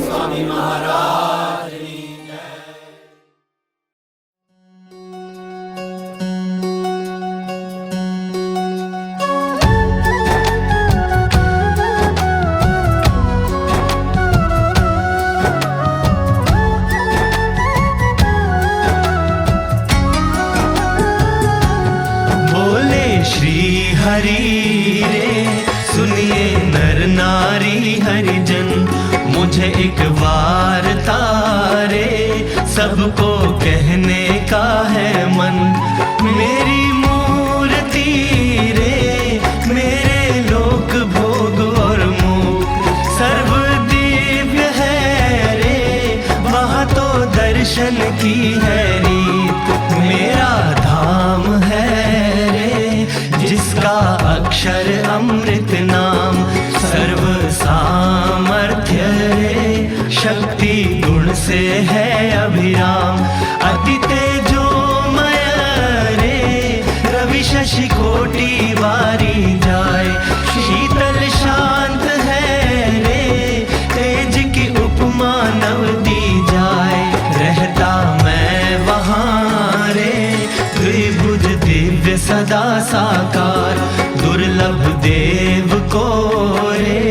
स्वामी महाराज। हरि रे सुनिए नर नारी हरिजन, मुझे एक वार्ता रे सबको कहने का है मन। मेरी मूर्ति रे मेरे लोक भोग और मोक्ष सर्व दिव्य है रे, वहाँ तो दर्शन की है रीत। मेरा धाम है जिसका अक्षर अमृत नाम, सर्व सामर्थ्य रे शक्ति गुण से है अभिराम। अति तेजोमय रे रवि शशि कोटि वारी जाए, शीतल शांत है रे तेज की उपमा नव दी जाए। रहता मैं वहाँ रे द्विभुज दिव्य सदा साकार, दुर्लभ देव को रे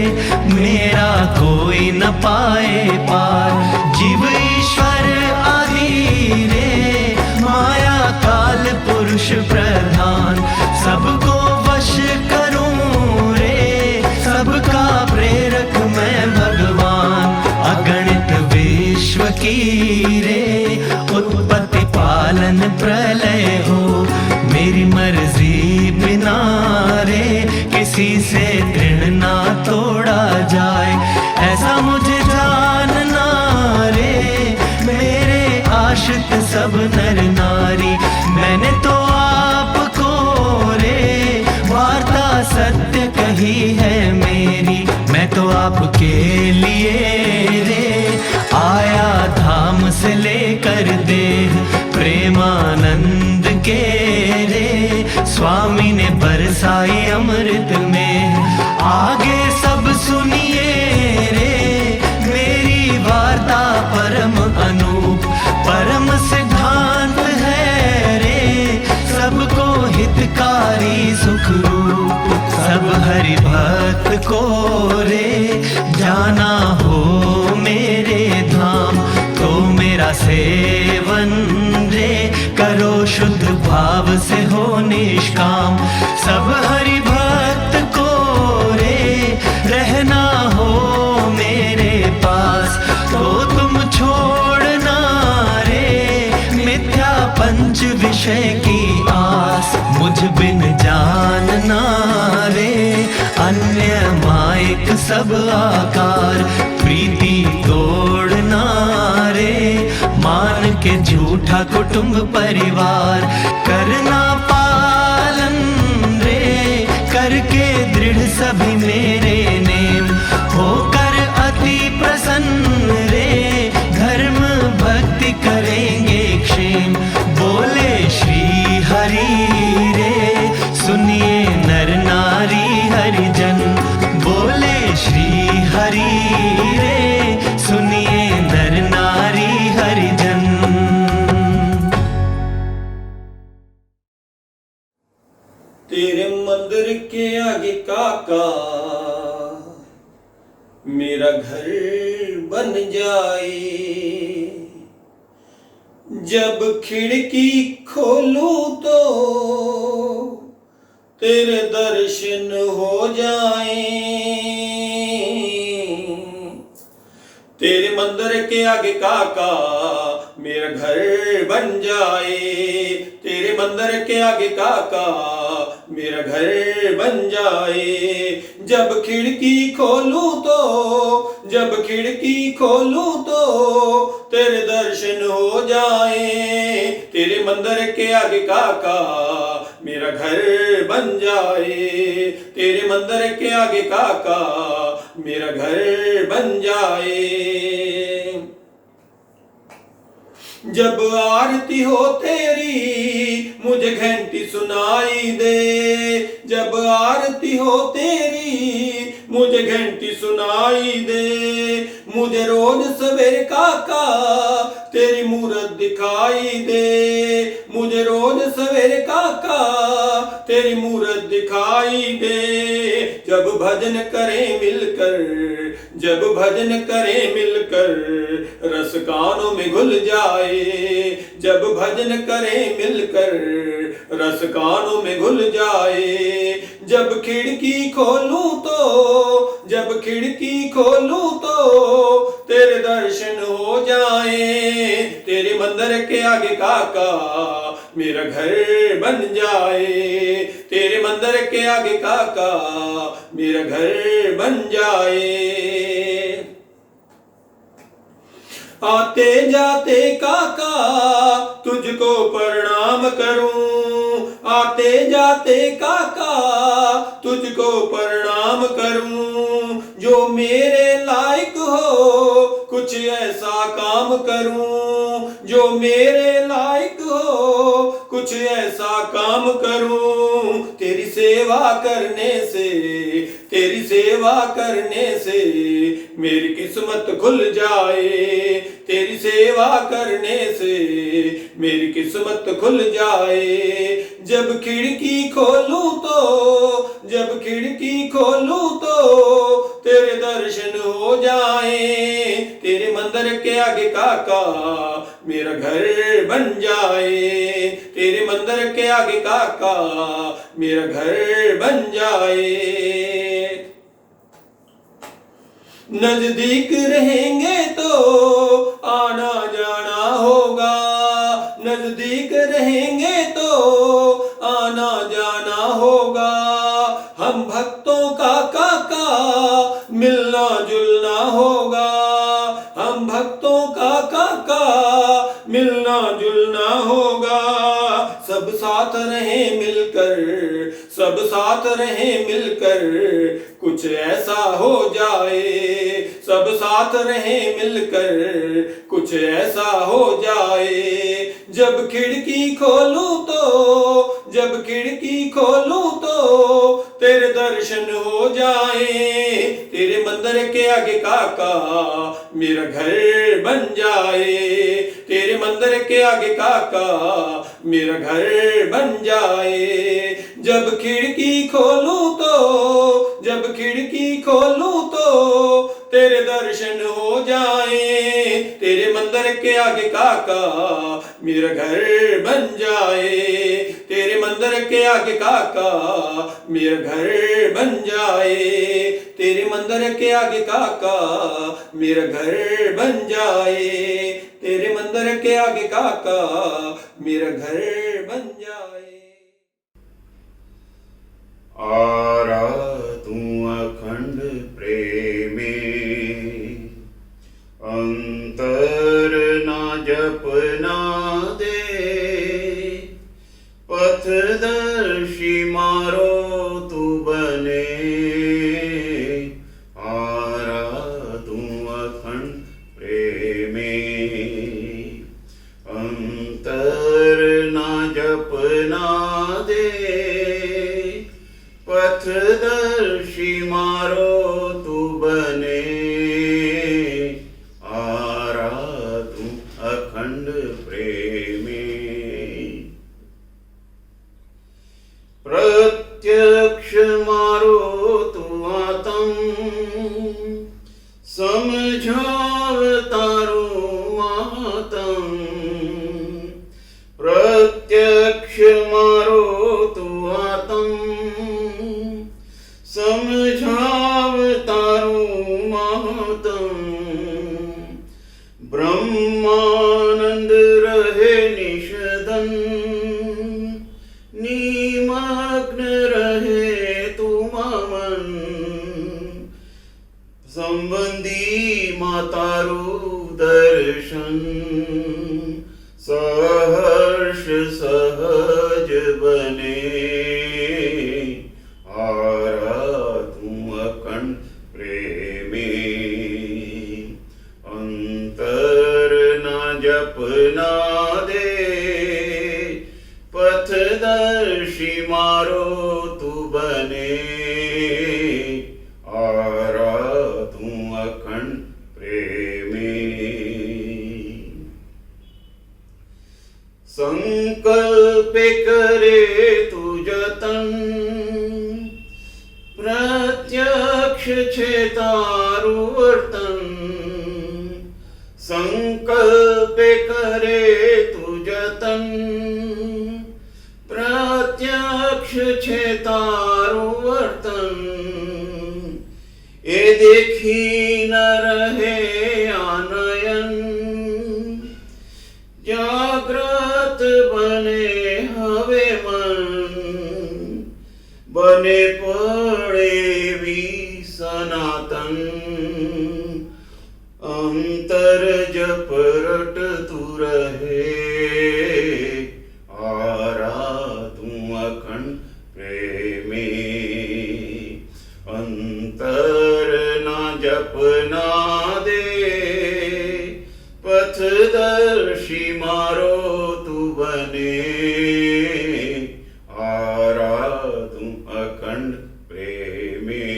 मेरा कोई न पाए पार। जीव ईश्वर आदि रे माया काल पुरुष प्रधान, सबको वश करूं रे सबका प्रेरक मैं भगवान। अगणित विश्व की रे उत्पत्ति पालन प्रलय हो, मेरी मर्जी बिना रे किसी से तृण ना तोड़ा जाए। ऐसा मुझे जानना रे मेरे आश्रित सब नर नारी, मैंने तो आपको रे वार्ता सत्य कही है मेरी। मैं तो आपके लिए रे आया धाम से लेकर देह, प्रेमानंद के रे स्वामी ने बरसाई अमृत में। आगे सब सुनिए रे मेरी वार्ता परम अनूप, परम सिद्धांत है रे सबको हितकारी सुखरूप। सब हरि भक्त को रे जाना हो मेरे धाम, तो मेरा सेवन रे करो शुद्ध भाव से हो निष्काम। सब हरि भक्त को रे रहना हो मेरे पास, तो तुम छोड़ना रे मिथ्या पंच विषय की आस। मुझ बिन जानना रे अन्य मायक सब आकार, प्रीति तोड़ना रे मान के झूठा कुटुंब परिवार। करना पालन रे करके दृढ़ सभी मेरे नेम, होकर अति प्रसन्न रे धर्म भक्ति करेंगे क्षेम। बोले श्री हरि रे सुनिए नर नारी हरिजन, बोले श्री हरि रे सुनिए नर नारी हरिजन। तेरे मंदिर के आगे काका मेरा घर बन जाए, जब खिड़की खोलूं तो तेरे दर्शन हो जाए। तेरे मंदिर के आगे काका मेरा घर बन जाए, तेरे मंदिर के आगे काका मेरा घर बन जाए। जब खिड़की खोलूं तो जब खिड़की खोलूं तो तेरे दर्शन हो जाए। तेरे मंदिर के आगे काका मेरा घर बन जाए, तेरे मंदिर के आगे काका मेरा घर बन जाए। जब आरती हो तेरी मुझे घंटी सुनाई दे, जब आरती हो तेरी मुझे घंटी सुनाई दे, मुझे रोज सवेरे काका तेरी मूरत दिखाई दे, मुझे रोज सवेरे काका तेरी मूरत दिखाई दे। जब भजन करें मिलकर, जब भजन करें मिलकर रस कानों में घुल जाए, जब भजन करें मिलकर रस कानों में घुल जाए। जब खिड़की खोलूं तो, जब खिड़की खोलूं तो तेरे दर्शन हो जाए, तेरे मंदिर के आगे काका मेरा घर बन जाए, तेरे मंदिर के आगे काका मेरा घर बन जाए। आते जाते काका तुझको प्रणाम करूं, आते जाते काका तुझको प्रणाम करूं, जो मेरे लायक हो कुछ ऐसा काम करूं, जो मेरे लायक हो कुछ ऐसा काम करूं। तेरी सेवा करने से, तेरी सेवा करने से मेरी किस्मत खुल जाए, तेरी सेवा करने से मेरी किस्मत खुल जाए। जब खिड़की खोलूं तो, जब खिड़की खोलूं तो तेरे दर्शन हो जाए, तेरे मंदिर के आगे काका मेरा घर बन जाए, तेरे मंदिर के आगे काका मेरा घर बन जाए। नजदीक रहेंगे तो आना जाना होगा, नजदीक रहेंगे तो आना जाना होगा। हम भक्तों का काका मिलना जुलना होगा, हम भक्तों का काका मिलना जुलना होगा। सब साथ रहें मिलकर, सब साथ रहें मिलकर कुछ ऐसा हो जाए, सब साथ रहें मिलकर कुछ ऐसा हो जाए। जब खिड़की खोलूं तो, जब खिड़की खोलूं तो तेरे दर्शन हो जाए, तेरे मंदिर के आगे काका मेरा घर बन जाए, तेरे मंदिर के आगे काका मेरा घर बन जाए। जब खिड़की खोलूं तो, जब खिड़की खोलूं तो तेरे दर्शन हो जाए, तेरे मंदिर के आगे काका मेरा घर बन जाए, तेरे मंदिर के आगे काका मेरा घर बन जाए, तेरे मंदिर के आगे काका मेरा घर बन जाए, तेरे मंदिर के आगे काका मेरा घर बन जाए। आरा तू अखंड प्रेमे, अंतर ना जपना दे, पथदर्शी मारो तू बने। आरा तू अखंड प्रेमे, अंतर ना जपना दे, पथदर्शी मारो तू बने। आरा तू अखंड प्रेमे, प्रत्यक्ष मारो तू आतम, समझाव तारू मातम। प्रत्यक्ष मारो तू आतम, समझाव तारू मातम। ब्रह्मानंद रहे निषदन, निमग्न रहे तू मन। संबंधी मातारू दर्शन, सहर्ष सहज बने। आरा तू अखंड प्रेम, अंतर न जपना दे, पथदर्शी मारो तू बने, आराधूं अखंड प्रेमे। संकल्प करे तू जतन, प्रत्यक्ष छे तारू वर्तन। संकल्प करे तू जतन, प्रत्यक्ष छे तारू वर्तन। ए देखी न रहे आनयन, जाग्रत बने हवे मन। बने पड़े भी सनातन, अंतर जप रट तू रहे, आराधूं अखंड प्रेमे। अंतर न जपना दे, पथदर्शी मारो तू बने, आराधूं अखंड प्रेमे।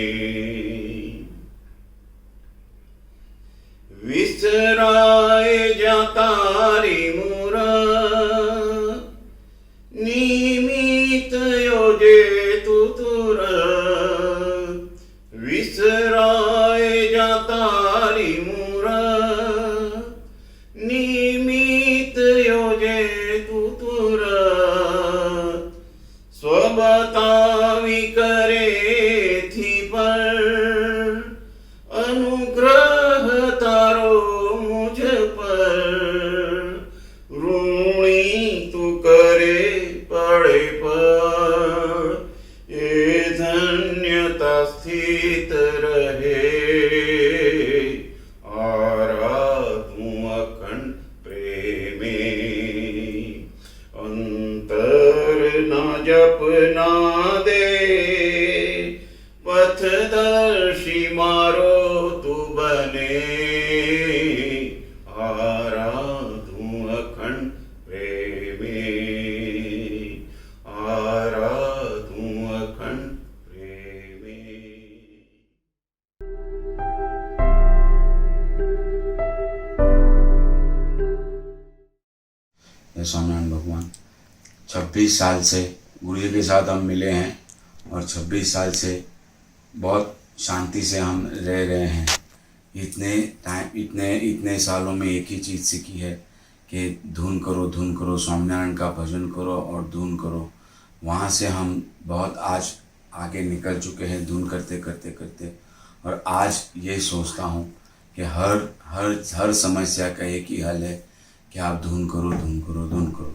विसराए जा तारी मूरा, निमित योजे तू तुरा। विसराए जा तारी मूरा, निमित योजे तू तुरा। स्वबतावी करे थी पर, अनुग्रह तारो मुझ पर। ऋणी तू करे पड़े पर, ये धन्यता स्थित रहे, आराधूं अखंड प्रेमे। अंतर न जपना दे, पथदर्शी मारो तू बने, आराधूं अखंड प्रेमे, आराधूं अखंड प्रेमे। स्वामीनारायण भगवान 26 साल से गुरु जी के साथ हम मिले हैं और 26 साल से बहुत शांति से हम रह रहे हैं। इतने सालों में एक ही चीज़ सीखी है कि धुन करो, स्वामीनारायण का भजन करो और धुन करो। वहाँ से हम बहुत आज आगे निकल चुके हैं धुन करते करते। और आज ये सोचता हूँ कि हर समस्या का एक ही हल है कि आप धुन करो।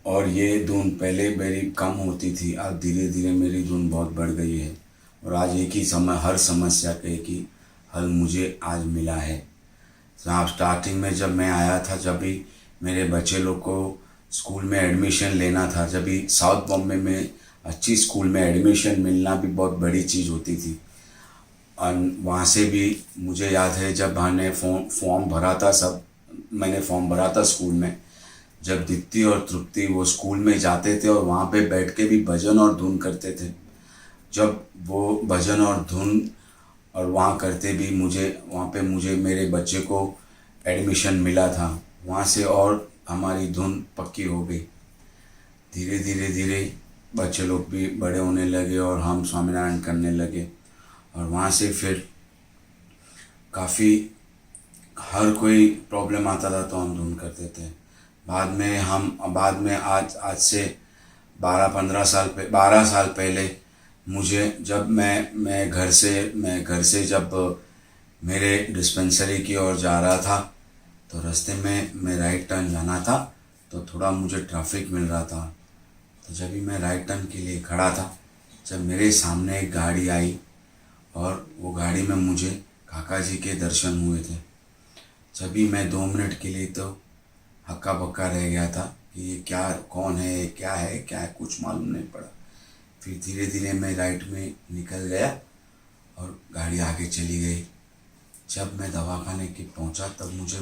और ये धुन पहले मेरी कम होती थी, अब धीरे धीरे मेरी धुन बहुत बढ़ गई है। और आज एक ही हर समस्या का एक ही हल मुझे आज मिला है। आप स्टार्टिंग में जब मैं आया था, जब भी मेरे बच्चे लोग को स्कूल में एडमिशन लेना था, जब भी साउथ बॉम्बे में अच्छी स्कूल में एडमिशन मिलना भी बहुत बड़ी चीज़ होती थी। और वहाँ से भी मुझे याद है जब मैंने फॉर्म भरा था स्कूल में, जब दीप्ति और तृप्ति वो स्कूल में जाते थे और वहाँ पे बैठ के भी भजन और धुन करते थे। जब वो भजन और धुन और वहाँ करते भी मुझे मेरे बच्चे को एडमिशन मिला था। वहाँ से और हमारी धुन पक्की हो गई। धीरे बच्चे लोग भी बड़े होने लगे और हम स्वामीनारायण करने लगे। और वहाँ से फिर काफ़ी हर कोई प्रॉब्लम आता था तो हम धुन करते थे। बाद में आज से 12 साल पहले मुझे जब मैं घर से जब मेरे डिस्पेंसरी की ओर जा रहा था तो रास्ते में मैं राइट टर्न जाना था तो थोड़ा मुझे ट्रैफिक मिल रहा था। तो जब भी मैं राइट टर्न के लिए खड़ा था, जब मेरे सामने एक गाड़ी आई और वो गाड़ी में मुझे काका जी के दर्शन हुए थे। जब भी मैं 2 मिनट के लिए तो हक्का बक्का रह गया था कि ये कौन है, क्या है, कुछ मालूम नहीं पड़ा। फिर धीरे धीरे मैं राइट में निकल गया और गाड़ी आगे चली गई। जब मैं दवाखाने के पहुंचा तब मुझे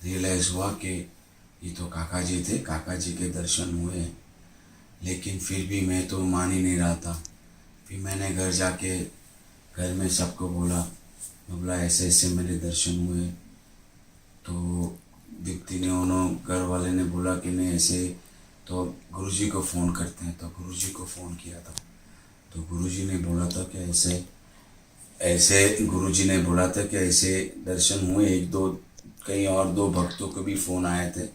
रियलाइज़ हुआ कि ये तो काका जी थे, काका जी के दर्शन हुए। लेकिन फिर भी मैं तो मान ही नहीं रहा था। फिर मैंने घर जाके घर में सबको बोला, मैं बोला ऐसे ऐसे मेरे दर्शन हुए। तो दीप्ति ने घर वाले ने बोला कि नहीं ऐसे तो गुरुजी को फ़ोन करते हैं। तो गुरुजी को फ़ोन किया था तो गुरुजी ने बोला था कि ऐसे ऐसे गुरुजी ने बोला था कि ऐसे दर्शन हुए। एक दो कई और दो भक्तों को भी फ़ोन आए थे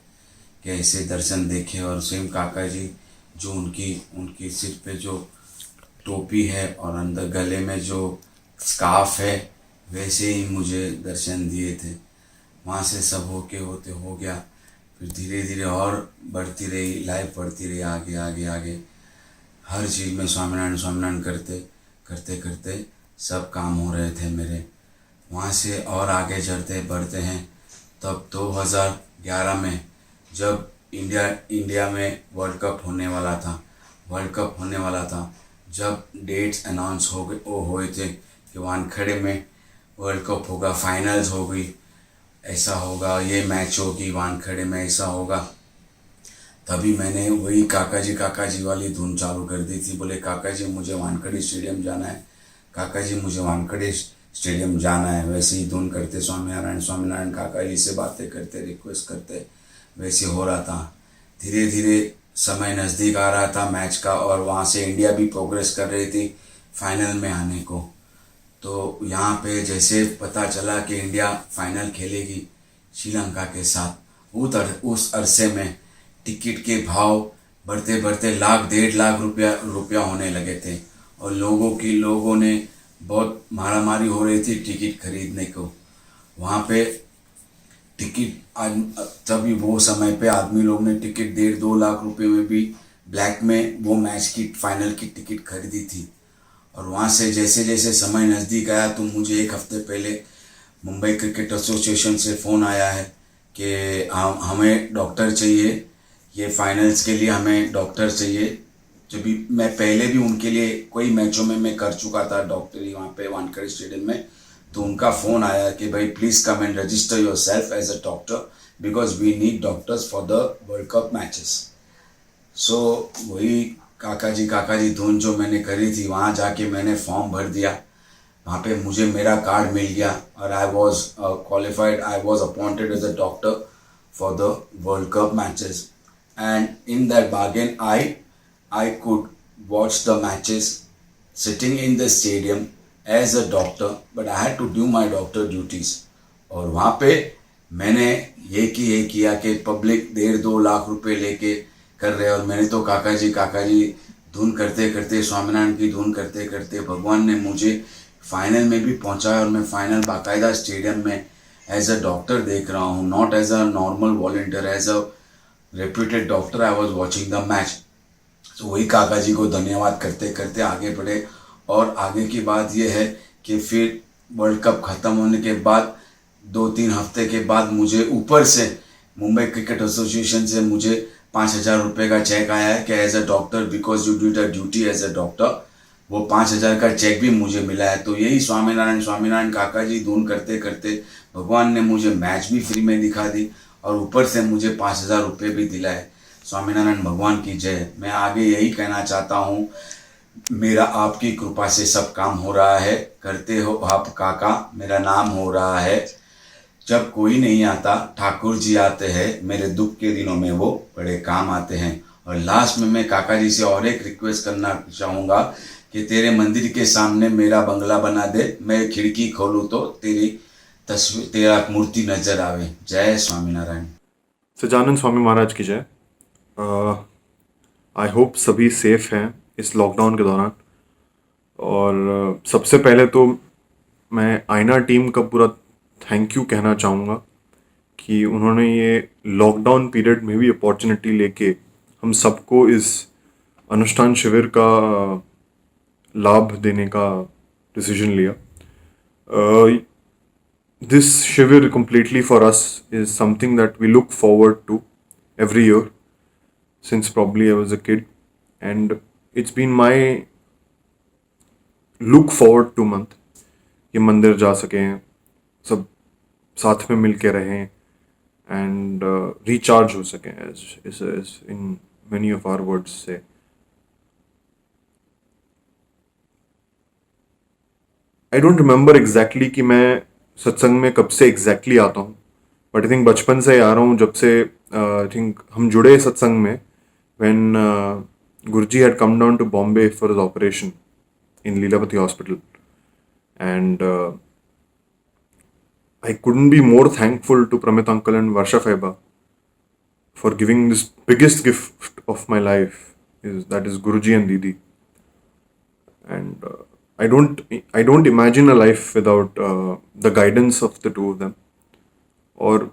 कि ऐसे दर्शन देखे, और सेम काका जी जो उनकी सिर पे जो टोपी है और अंदर गले में जो स्कार्फ है वैसे ही मुझे दर्शन दिए थे। वहाँ से सब होते हो गया। फिर धीरे धीरे और बढ़ती रही, लाइफ बढ़ती रही आगे आगे आगे। हर चीज़ में स्वामीनारायण स्वामीनारायण करते करते करते सब काम हो रहे थे मेरे। वहाँ से और आगे चढ़ते बढ़ते हैं। तब 2011 में जब इंडिया में वर्ल्ड कप होने वाला था, जब डेट्स अनाउंस हो गए हुए थे कि वानखेड़े में वर्ल्ड कप होगा, फाइनल्स हो गई, ऐसा होगा, ये मैच होगी वानखेड़े में, ऐसा होगा। तभी मैंने वही काका जी वाली धुन चालू कर दी थी। बोले काका जी मुझे वानखेड़े स्टेडियम जाना है, काका जी मुझे वानखेड़े स्टेडियम जाना है। वैसे ही धुन करते स्वामीनारायण स्वामीनारायण काका जी से बातें करते, रिक्वेस्ट करते, वैसे हो रहा था। धीरे धीरे समय नज़दीक आ रहा था मैच का, और वहाँ से इंडिया भी प्रोग्रेस कर रही थी फाइनल में आने को। तो यहाँ पे जैसे पता चला कि इंडिया फाइनल खेलेगी श्रीलंका के साथ, उस अरसे में टिकट के भाव बढ़ते बढ़ते लाख 1.5 लाख रुपया होने लगे थे, और लोगों ने बहुत मारामारी हो रही थी टिकट खरीदने को। वहाँ पे टिकट तभी वो समय पे आदमी लोग ने टिकट 1.5-2 लाख रुपए में भी ब्लैक में वो मैच की फाइनल की टिकट खरीदी थी। और वहाँ से जैसे जैसे समय नज़दीक आया तो मुझे 1 हफ्ते पहले मुंबई क्रिकेट एसोसिएशन से फ़ोन आया है कि हमें डॉक्टर चाहिए, ये फाइनल्स के लिए हमें डॉक्टर चाहिए। जब भी मैं पहले भी उनके लिए कई मैचों में मैं कर चुका था डॉक्टरी वहाँ पे वानखेड़े स्टेडियम में। तो उनका फ़ोन आया कि भाई please come and register yourself as a doctor because we need doctors for the world cup matches. So वही काका जी धुन जो मैंने करी थी, वहाँ जाके मैंने फॉर्म भर दिया। वहाँ पे मुझे मेरा कार्ड मिल गया और I was qualified, I was appointed as a doctor for the world cup matches. And in that bargain I could watch the matches sitting in the stadium as a doctor, but I had to do my doctor duties. और वहाँ पे मैंने ये किया कि public 1.5-2 lakh रुपए लेके कर रहे, और मैंने तो काका जी धुन करते करते स्वामीनारायण की धुन करते करते भगवान ने मुझे फाइनल में भी पहुँचाया। और मैं फाइनल बाकायदा स्टेडियम में एज अ डॉक्टर देख रहा हूँ, not as a normal volunteer, as a reputed doctor I was watching the match. तो वही काका जी को धन्यवाद करते करते आगे बढ़े। और आगे की बात यह है कि फिर वर्ल्ड कप ख़त्म होने के बाद 2-3 हफ्ते के बाद मुझे ऊपर से मुंबई क्रिकेट एसोसिएशन से मुझे 5,000 रुपये का चेक आया है कि as a doctor because you did a duty as a doctor, वो 5,000 का चेक भी मुझे मिला है। तो यही स्वामीनारायण काका जी धुन करते करते भगवान ने मुझे मैच भी फ्री में दिखा दी और ऊपर से मुझे 5,000 रुपये भी दिलाए। स्वामीनारायण भगवान की जय। मैं आगे यही कहना चाहता हूँ, मेरा आपकी कृपा से सब काम हो रहा है, करते हो आप काका, मेरा नाम हो रहा है। जब कोई नहीं आता ठाकुर जी आते हैं, मेरे दुख के दिनों में वो बड़े काम आते हैं। और लास्ट में मैं काका जी से और एक रिक्वेस्ट करना चाहूँगा कि तेरे मंदिर के सामने मेरा बंगला बना दे, मैं खिड़की खोलूँ तो तेरा मूर्ति नजर आवे। जय स्वामीनारायण। सच्चिदानंद स्वामी महाराज की जय। आई होप सभी सेफ हैं इस लॉकडाउन के दौरान। और सबसे पहले तो मैं आईना टीम का पूरा थैंक यू कहना चाहूँगा कि उन्होंने ये लॉकडाउन पीरियड में भी अपॉर्चुनिटी लेके हम सबको इस अनुष्ठान शिविर का लाभ देने का डिसीजन लिया। दिस शिविर completely for us is something that we look forward to every year since probably I was a kid, and it's been my look forward to month कि मंदिर जा सकें, सब साथ में मिल के रहें एंड रिचार्ज हो सकें, as in many of our words say. I don't remember exactly कि मैं सत्संग में कब से exactly आता हूँ, बट आई थिंक बचपन से ही आ रहा हूँ, जब से आई थिंक हम जुड़े सत्संग में when Guruji had come down to Bombay for his operation in Leelapati Hospital, and I couldn't be more thankful to Pramit Uncle and Varsha Faiba for giving this biggest gift of my life, that is Guruji and Didi. And I don't imagine a life without the guidance of the two of them. और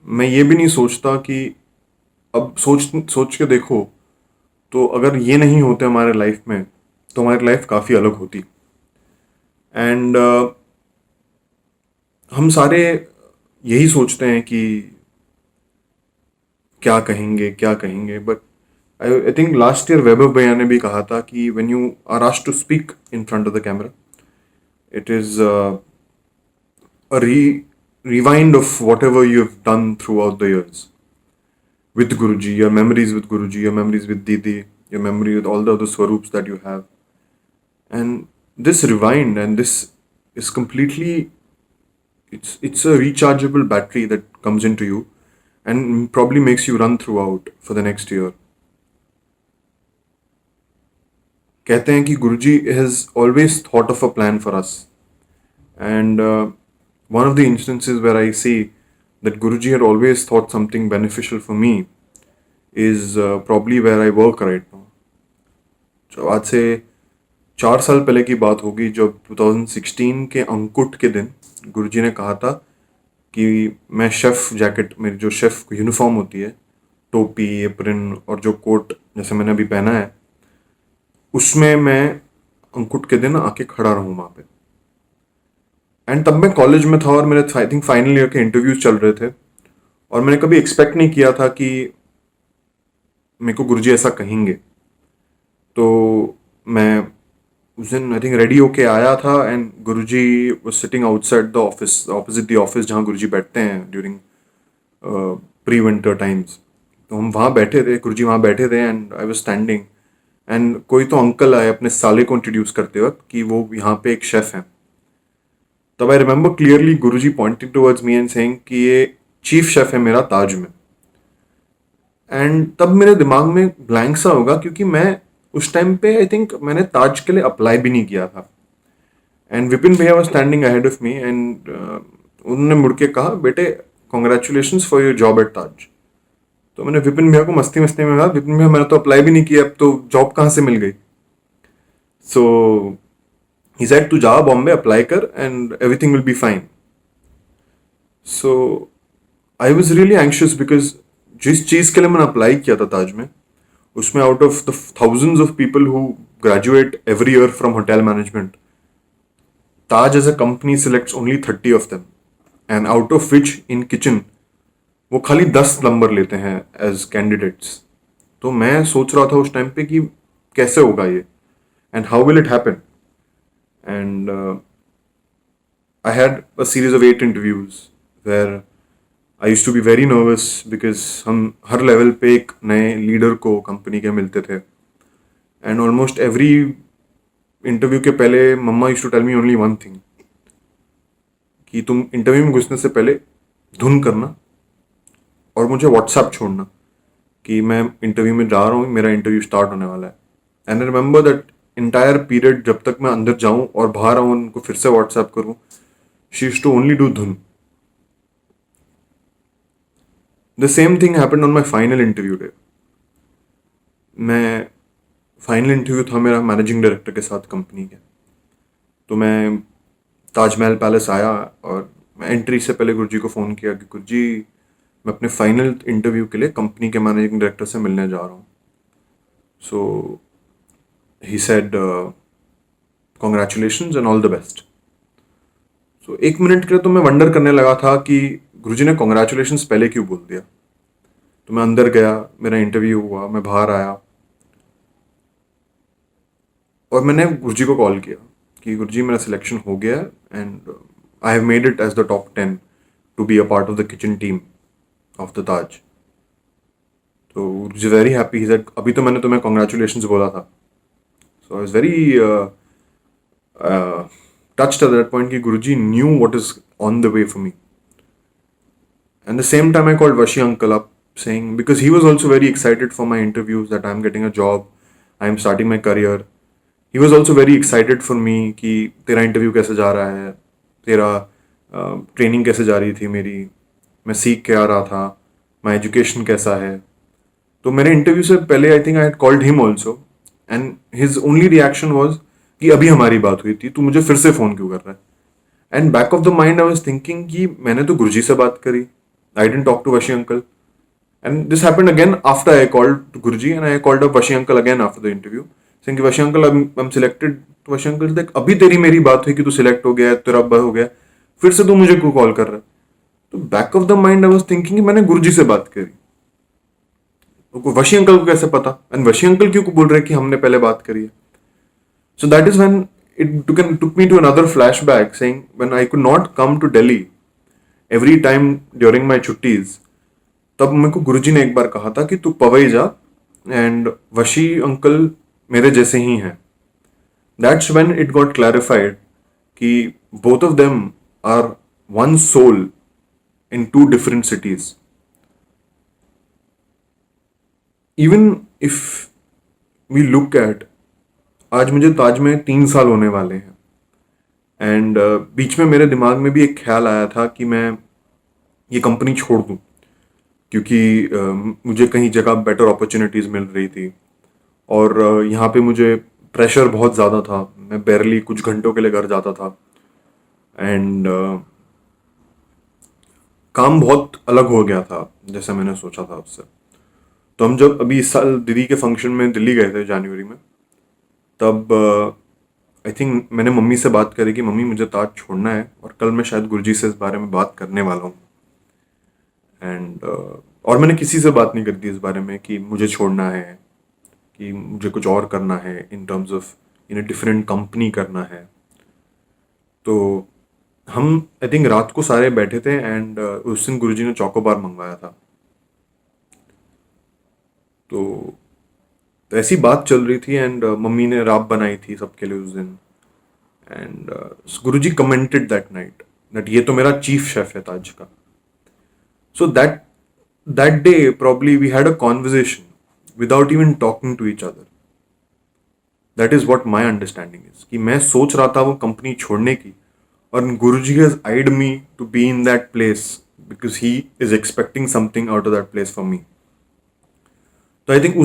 मैं ये भी नहीं सोचता कि अब सोच के देखो तो अगर ये नहीं होते हमारे लाइफ में तो हमारी लाइफ काफ़ी अलग होती. एंड हम सारे यही सोचते हैं कि क्या कहेंगे, but I think last year Vaibhav भैया ने भी कहा था कि when you are asked to speak in front of the camera, it is a rewind of whatever you have done throughout the years with Guruji, your memories with Guruji, your memories with Didi, your memory with all the other swarups that you have. And this rewind and this is completely, it's a rechargeable battery that comes into you and probably makes you run throughout for the next year. कहते हैं कि Guruji has always thought of a plan for us, and one of the instances where I see that Guruji had always thought something beneficial for me is probably where I work right now. तो आज से 4 साल पहले की बात होगी, जब 2016 के अंकुट के दिन गुरुजी ने कहा था कि मैं शेफ़ जैकेट, मेरी जो शेफ़ यूनिफॉर्म होती है, टोपी, एप्रन और जो कोट जैसे मैंने अभी पहना है, उसमें मैं अंकुट के दिन आके खड़ा रहूँ वहाँ पे. एंड तब मैं कॉलेज में था और मेरे आई थिंक फाइनल ईयर के इंटरव्यूज चल रहे थे, और मैंने कभी एक्सपेक्ट नहीं किया था कि मेरे को गुरुजी ऐसा कहेंगे. तो मैं उस दिन आई थिंक रेडी होके आया था and Guruji was sitting outside the office, opposite the office जहाँ गुरुजी बैठते हैं ड्यूरिंग प्री विंटर टाइम्स. तो हम वहाँ बैठे थे, गुरुजी वहाँ बैठे थे and I was standing, and कोई तो अंकल आए अपने साले को इंट्रोड्यूस करते वक्त कि वो यहाँ पे एक शेफ़ हैं. तब I remember clearly Guruji pointing towards me and saying कि ये चीफ शेफ है मेरा ताज में. एंड तब मेरे दिमाग में ब्लैंक सा होगा, क्योंकि मैं उस टाइम पे आई थिंक मैंने ताज के लिए अप्लाई भी नहीं किया था. एंड विपिन भैया was standing ahead of me and उन्होंने मुड़ के कहा, बेटे congratulations for your job at Taj. तो मैंने विपिन भैया को मस्ती में कहा, विपिन भैया मैंने तो अप्लाई भी नहीं किया, अब तो जॉब कहाँ से मिल गई. सो he said तू जा बॉम्बे, अप्लाई कर and everything will be fine. So I was really anxious because जिस चीज़ के लिए मैंने अप्लाई किया था ताज में, उसमें out of the thousands of people who graduate every year from hotel management, Taj as a company selects only 30 of them, and out of which in kitchen वो खाली 10 नंबर लेते हैं as candidates. तो मैं सोच रहा था उस टाइम पे कि कैसे होगा ये and how will it happen. And I had a series of 8 interviews where I used to be very nervous because हम हर लेवल पे एक नए लीडर को कंपनी के मिलते थे. And almost every इंटरव्यू के पहले मम्मा used to tell me only one thing, कि तुम इंटरव्यू में घुसने से पहले धुन करना और मुझे व्हाट्सएप छोड़ना कि मैं इंटरव्यू में जा रहा हूँ, मेरा इंटरव्यू स्टार्ट होने वाला है. And I remember that entire period जब तक मैं अंदर जाऊं और बाहर आऊं उनको फिर से व्हाट्सएप करूं, she used to only do धुन. The same thing happened on my final interview day. मैं फाइनल इंटरव्यू था मेरा मैनेजिंग डायरेक्टर के साथ कंपनी के. तो मैं ताजमहल पैलेस आया और मैं एंट्री से पहले गुरुजी को फ़ोन किया कि गुरुजी मैं अपने फाइनल इंटरव्यू के लिए कंपनी के मैनेजिंग डायरेक्टर से मिलने जा रहा हूँ. सो he said congratulations and all the best. So 1 minute के लिए तो मैं वंडर करने लगा था कि गुरुजी ने congratulations पहले क्यों बोल दिया. तो मैं अंदर गया, मेरा इंटरव्यू हुआ, मैं बाहर आया और मैंने गुरुजी को कॉल किया कि गुरुजी मेरा सिलेक्शन हो गया and I have made it as the top 10 to be a part of the kitchen team of the Taj. So he's very happy. He said, "अभी तो मैंने तुम्हें congratulations बोला था." So I was very touched at that point कि Guruji knew what is on the way for me. And the same time I called Vashi uncle up saying, because he was also very excited for my interviews, that I'm getting a job, I'm starting my career. He was also very excited for me कि तेरा interview कैसे जा रहा है, तेरा training कैसे जा रही थी मेरी, मैं सीख के आ रहा था, माई एजुकेशन कैसा है. तो मेरे इंटरव्यू से पहले I think I had called him also, and his only reaction was कि अभी हमारी बात हुई थी, तू मुझे फिर से फ़ोन क्यों कर रहा है. And back of the mind I was thinking कि मैंने तो गुरुजी से बात करी, आई डिडंट टॉक टू वशी uncle. And this happened again after I called to Guruji, and I called up Vashi uncle again after the interview, saying कि Vashi uncle I'm selected. तो Vashi uncle देख अभी तेरी मेरी बात हुई कि तू सिलेक्ट हो गया, तेरा अब्बा हो गया, फिर से तू मुझे क्यों कॉल कर रहा है. तो back of the mind I was thinking कि मैंने गुरुजी से बात करी, तो वशी अंकल को कैसे पता, एंड वशी अंकल क्यों बोल रहे कि हमने पहले बात करी है. So that is when it took me to another flashback, saying when I could not come to Delhi every time during my छुट्टीज, तब मेरे को गुरुजी ने एक बार कहा था कि तू पवई जा, एंड वशी अंकल मेरे जैसे ही हैं. That's when it got clarified कि both of them are one soul in two different cities. Even if we look at, आज मुझे ताज में 3 साल होने वाले हैं, एंड बीच में मेरे दिमाग में भी एक ख्याल आया था कि मैं ये कंपनी छोड़ दूं, क्योंकि मुझे कहीं जगह बेटर अपॉर्चुनिटीज़ मिल रही थी, और यहाँ पे मुझे प्रेशर बहुत ज़्यादा था. मैं बैरली कुछ घंटों के लिए घर जाता था, एंड काम बहुत अलग हो गया था जैसे मैंने सोचा था उससे. तो हम जब अभी इस साल दीदी के फंक्शन में दिल्ली गए थे जनवरी में, तब आई थिंक मैंने मम्मी से बात करी कि मम्मी मुझे ताज छोड़ना है, और कल मैं शायद गुरुजी से इस बारे में बात करने वाला हूँ. एंड और मैंने किसी से बात नहीं करी थी इस बारे में कि मुझे छोड़ना है, कि मुझे कुछ और करना है, in terms of in a different company करना है. तो हम आई थिंक रात को सारे बैठे थे, एंड उस दिन गुरुजी ने चोकोबार मंगवाया था. तो ऐसी बात चल रही थी, एंड मम्मी ने राब बनाई थी सबके लिए उस दिन, and Guruji commented that night that ये तो मेरा चीफ शेफ है ताज का. So that day probably we had a conversation without even talking to each other. That is what my understanding is. कि मैं सोच रहा था वो कंपनी छोड़ने की, और गुरुजी has eyed me to be in that place because he is expecting something out of that place for me. तो आई थिंक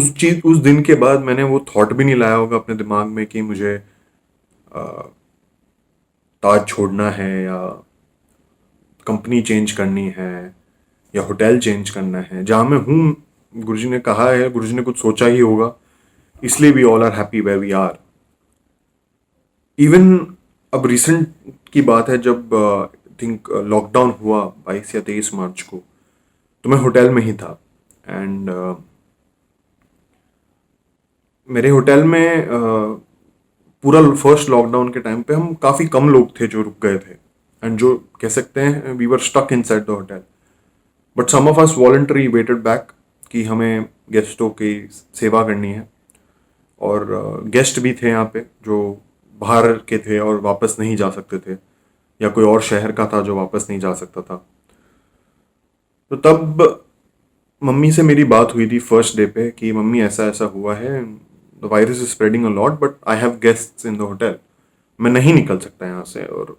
उस दिन के बाद मैंने वो थॉट भी नहीं लाया होगा अपने दिमाग में कि मुझे ताज छोड़ना है, या कंपनी चेंज करनी है, या होटल चेंज करना है. जहाँ मैं हूँ, गुरुजी ने कहा है, गुरुजी ने कुछ सोचा ही होगा, इसलिए we all are happy where we are. Even अब रिसेंट की बात है, जब थिंक लॉकडाउन हुआ 22 या 23 मार्च को, तो मैं होटल में ही था, एंड मेरे होटल में पूरा फर्स्ट लॉकडाउन के टाइम पे हम काफ़ी कम लोग थे जो रुक गए थे, एंड जो कह सकते हैं we were stuck inside the hotel. But some of us voluntary waited back कि हमें गेस्टों की सेवा करनी है, और गेस्ट भी थे यहाँ पे जो बाहर के थे और वापस नहीं जा सकते थे, या कोई और शहर का था जो वापस नहीं जा सकता था. तो तब मम्मी से मेरी बात हुई थी फर्स्ट डे पे कि मम्मी ऐसा ऐसा हुआ है, the virus is spreading a lot, but I have guests in the hotel, मैं नहीं निकल सकता यहाँ से. और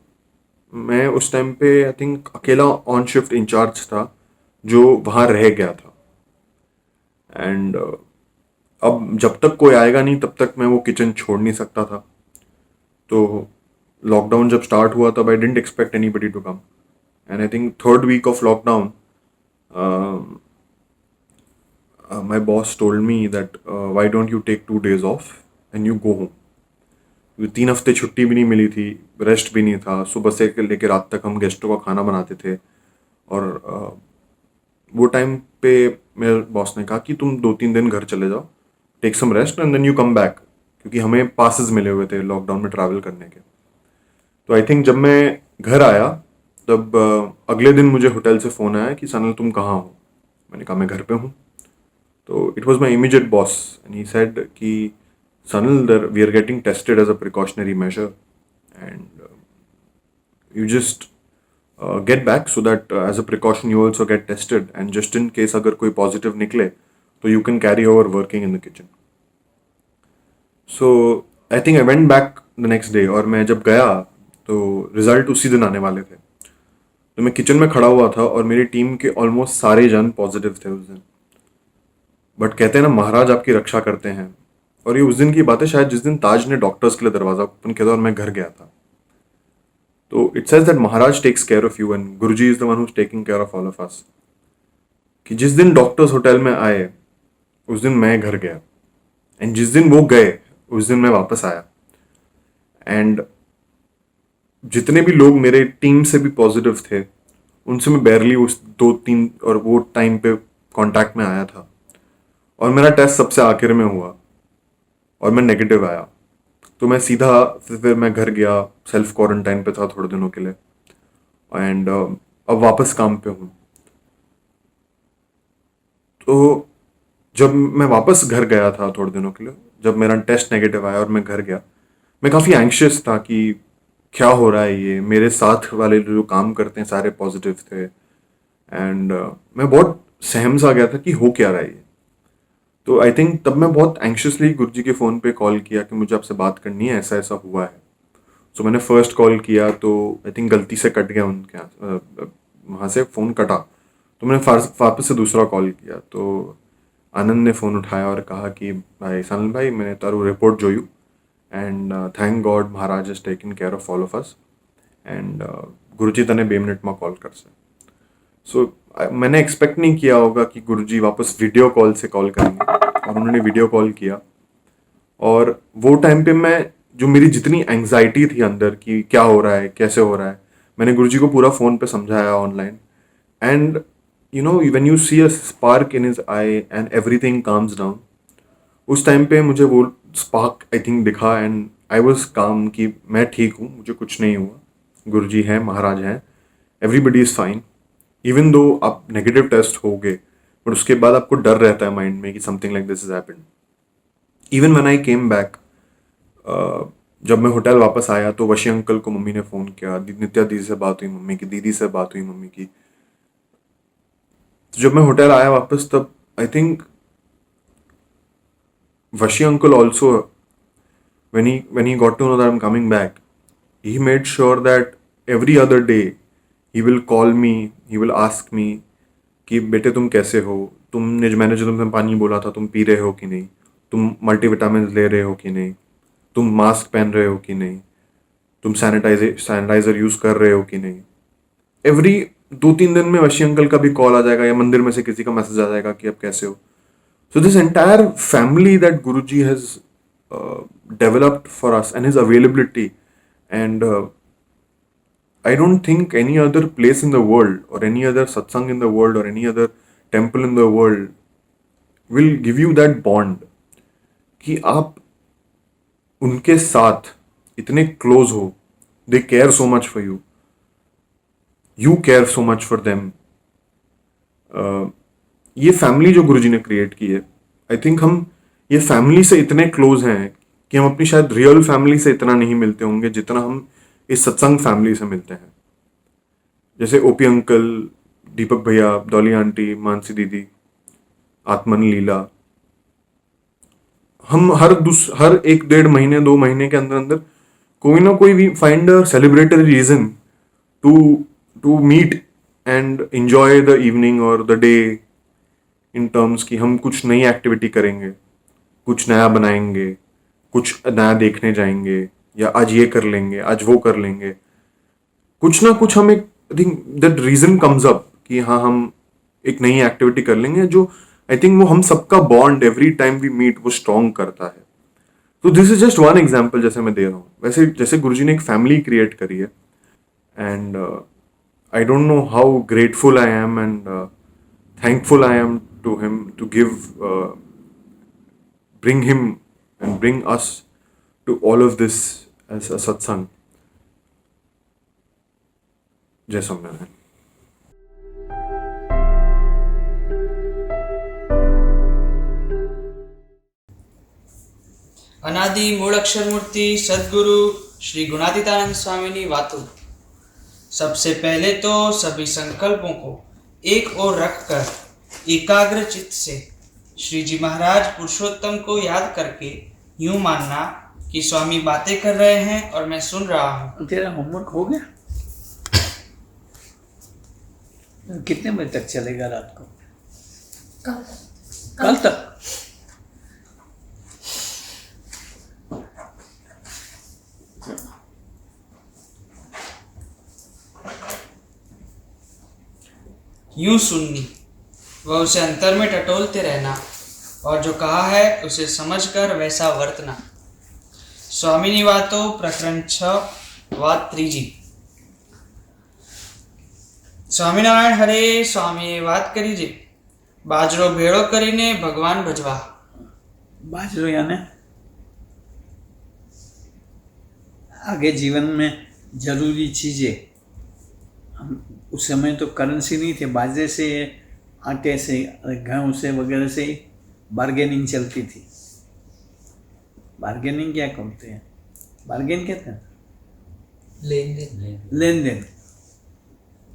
मैं उस टाइम पे आई थिंक अकेला ऑन शिफ्ट इंचार्ज था जो वहाँ रह गया था, एंड अब जब तक कोई आएगा नहीं तब तक मैं वो किचन छोड़ नहीं सकता था. तो लॉकडाउन जब स्टार्ट हुआ तब I didn't expect anybody to come, and I think 3rd week of lockdown my boss told me that why don't you take 2 days off and you go home. 3 हफ्ते छुट्टी भी नहीं मिली थी, रेस्ट भी नहीं था, सुबह से लेकर रात तक हम गेस्टों का खाना बनाते थे. और वो टाइम पे मेरे बॉस ने कहा कि तुम 2-3 दिन घर चले जाओ, take some rest and then you come back, क्योंकि हमें पासेस मिले हुए थे लॉकडाउन में ट्रैवल करने के. तो आई थिंक जब मैं घर आया तब अगले दिन मुझे होटल से फ़ोन आया कि सनल तुम कहाँ हो। मैंने कहा मैं घर पे हूँ। तो it was my immediate boss and he said कि Sanal there we are getting tested as a precautionary measure and you just get back so that as a precaution you also get tested and just in case अगर कोई positive निकले तो you can carry over working in the kitchen. So I think I went back the next day और मैं जब गया तो result उसी दिन आने वाले थे। तो मैं किचन में खड़ा हुआ था और मेरी टीम के ऑलमोस्ट सारे जन पॉजिटिव थे उस दिन। बट कहते हैं ना महाराज आपकी रक्षा करते हैं। और ये उस दिन की बात है शायद जिस दिन ताज ने डॉक्टर्स के लिए दरवाज़ा ओपन किया था और मैं घर गया था। तो it says that Maharaj takes care of you and Guruji is the one who is taking care of all of us. कि जिस दिन डॉक्टर्स होटल में आए उस दिन मैं घर गया एंड जिस दिन वो गए उस दिन मैं वापस आया। एंड जितने भी लोग मेरे टीम से भी पॉजिटिव थे उनसे मैं बैरली उस 2-3 और वो टाइम पे कांटेक्ट में आया था और मेरा टेस्ट सबसे आखिर में हुआ और मैं नेगेटिव आया। तो मैं सीधा फिर मैं घर गया, सेल्फ क्वारंटाइन पे था थोड़े दिनों के लिए एंड अब वापस काम पे हूँ। तो जब मैं वापस घर गया था थोड़े दिनों के लिए, जब मेरा टेस्ट नेगेटिव आया और मैं घर गया, मैं काफ़ी एंग्शियस था कि क्या हो रहा है ये। मेरे साथ वाले जो काम करते हैं सारे पॉजिटिव थे एंड मैं बहुत सहम सा गया था कि हो क्या रहा है ये। तो आई थिंक तब मैं बहुत एंग्शियसली गुरुजी के फ़ोन पे कॉल किया कि मुझे आपसे बात करनी है, ऐसा ऐसा हुआ है। सो मैंने फर्स्ट कॉल किया तो आई थिंक गलती से कट गया उनके वहाँ से फ़ोन कटा। तो मैंने वापस से दूसरा कॉल किया तो आनंद ने फ़ोन उठाया और कहा कि भाई सनल भाई मैंने तारू रिपोर्ट जोयू and thank God Maharaj is taking care of all of us and Guruji तने 2 मिनट में कॉल कर से। सो मैंने एक्सपेक्ट नहीं किया होगा कि गुरुजी वापस वीडियो कॉल से कॉल करेंगे और उन्होंने वीडियो कॉल किया। और वो टाइम पे मैं जो मेरी जितनी एंग्जाइटी थी अंदर कि क्या हो रहा है कैसे हो रहा है, मैंने गुरुजी को पूरा फ़ोन पे समझाया online and you know when you see a spark in his eye and everything calms down, उस टाइम पे मुझे वो स्पार्क आई थिंक दिखा एंड आई वाज काम कि मैं ठीक हूँ, मुझे कुछ नहीं हुआ, गुरुजी हैं, महाराज हैं, everybody is fine. Even though आप नेगेटिव टेस्ट हो गए बट उसके बाद आपको डर रहता है माइंड में कि something like this is happened. Even when I came back, जब मैं होटल वापस आया तो वशी अंकल को मम्मी ने फ़ोन किया, नित्या दीदी से बात हुई मम्मी की, दीदी से बात हुई मम्मी की। तो जब मैं होटल आया वापस तब आई थिंक वशी uncle also when he got to know that I'm coming back, he made sure that every other day he will call me, he will ask me कि बेटे तुम कैसे हो, मैंने जो तुम्हें पानी बोला था तुम पी रहे हो कि नहीं, तुम मल्टीविटामिन ले रहे हो कि नहीं, तुम मास्क पहन रहे हो कि नहीं, तुम सैनिटाइजर यूज़ कर रहे हो कि नहीं। एवरी 2-3 दिन में वशी अंकल का भी कॉल आ जाएगा या मंदिर में से किसी का मैसेज आ जाएगा कि अब कैसे हो। So this entire family that Guruji has developed for us and his availability and I don't think any other place in the world or any other satsang in the world or any other temple in the world will give you that bond कि आप उनके साथ इतने close हो, they care so much for you, you care so much for them। ये family जो गुरुजी ने create की है, आई थिंक हम ये फैमिली से इतने क्लोज हैं कि हम अपनी शायद रियल फैमिली से इतना नहीं मिलते होंगे जितना हम इस सत्संग फैमिली से मिलते हैं। जैसे ओपी अंकल, दीपक भैया, डॉली आंटी, मानसी दीदी, आत्मन लीला, हम हर 1-1.5 महीने 2 महीने के अंदर अंदर कोई ना कोई we find a celebratory reason to meet and enjoy the evening और द डे इन टर्म्स कि हम कुछ नई एक्टिविटी करेंगे, कुछ नया बनाएंगे, कुछ नया देखने जाएंगे या आज ये कर लेंगे, आज वो कर लेंगे, कुछ ना कुछ हम एक I think that reason comes up कि हाँ हम एक नई एक्टिविटी कर लेंगे जो आई थिंक वो हम सबका bond every time we meet वो स्ट्रॉन्ग करता है। तो this is just one example जैसे मैं दे रहा हूँ। वैसे जैसे गुरुजी ने एक फैमिली क्रिएट करी है and I don't know how grateful I am and thankful I am to him to give bring him and bring us to all of this as a satsang. जय स्वामीनारायण। अनादि मूल अक्षर मूर्ति सद्गुरु श्री गुणातीतानंद स्वामी की वातों। सबसे पहले तो सभी संकल्पों को एक ओर रखकर एकाग्र चित्त से श्री जी महाराज पुरुषोत्तम को याद करके यूं मानना कि स्वामी बातें कर रहे हैं और मैं सुन रहा हूँ। तेरा होमवर्क हो गया? कितने बजे तक चलेगा रात को? कल तक? यूं सुननी व उसे अंतर में टटोलते रहना और जो कहा है उसे समझकर वैसा वर्तना। स्वामीनी वातो प्रकरण 6 વાત 3। સ્વામિનારાયણ હરે સ્વામીએ વાત કરી છે, બાજરો ભેળો કરીને ભગવાન ભજવા। बाजरो यानी आगे जीवन में जरूरी चीजें। हम उस समय तो करेंसी नहीं थे, बाजरे से, आटे से, गेहूं से वगैरह से ही बार्गेनिंग चलती थी। बार्गेनिंग क्या कहते हैं? बार्गेन कहते हैं लेन देन।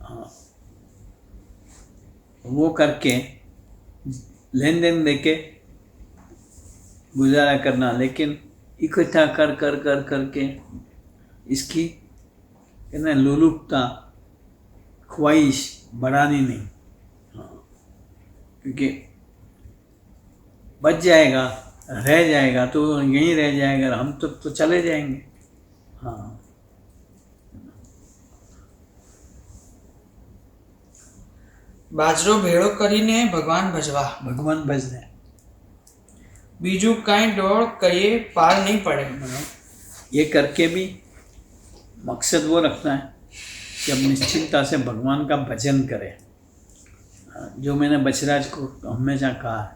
हाँ, वो करके लेन देन देके गुजारा करना, लेकिन इकट्ठा कर कर कर करके इसकी कहना लोलुपता, ख्वाहिश बढ़ानी नहीं। हाँ, क्योंकि बच जाएगा, रह जाएगा तो यहीं रह जाएगा, हम तो चले जाएंगे। हाँ, બાજરો ભેળો કરીને ભગવાન ભજવા। भगवान भजने। બીજું કાંઈ દોડ કરીએ પાર નહીં પડે। ये करके भी मकसद वो रखना है कि हम निश्चिंता से भगवान का भजन करें। जो मैंने बछराज को हमेशा कहा है,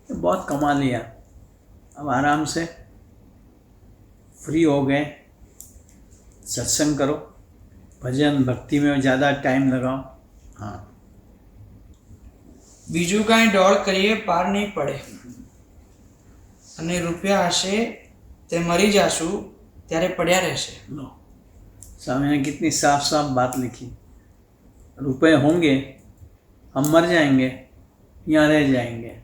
तो बहुत कमा लिया, अब आराम से फ्री हो गए, सत्संग करो, भजन भक्ति में ज़्यादा टाइम लगाओ। हाँ, બીજું કાંઈ દોડ કરીએ પાર નહીં પડે અને રૂપિયા હશે તે મરી જાશું ત્યારે પડ્યા રહેશે। लो, स्वामी ने कितनी साफ साफ बात लिखी। रुपए होंगे, हम मर जाएंगे, यहाँ रह जाएंगे,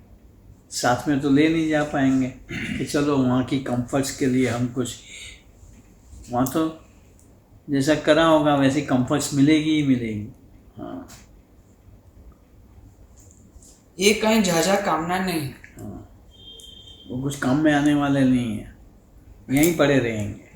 साथ में तो ले नहीं जा पाएंगे कि चलो वहाँ की कंफर्ट्स के लिए हम कुछ, वहाँ तो जैसा करा होगा वैसी कंफर्ट्स मिलेगी ही मिलेगी। हाँ, ये कहीं झाझा कामना नहीं। हाँ, वो कुछ काम में आने वाले नहीं है, यहीं पड़े रहेंगे।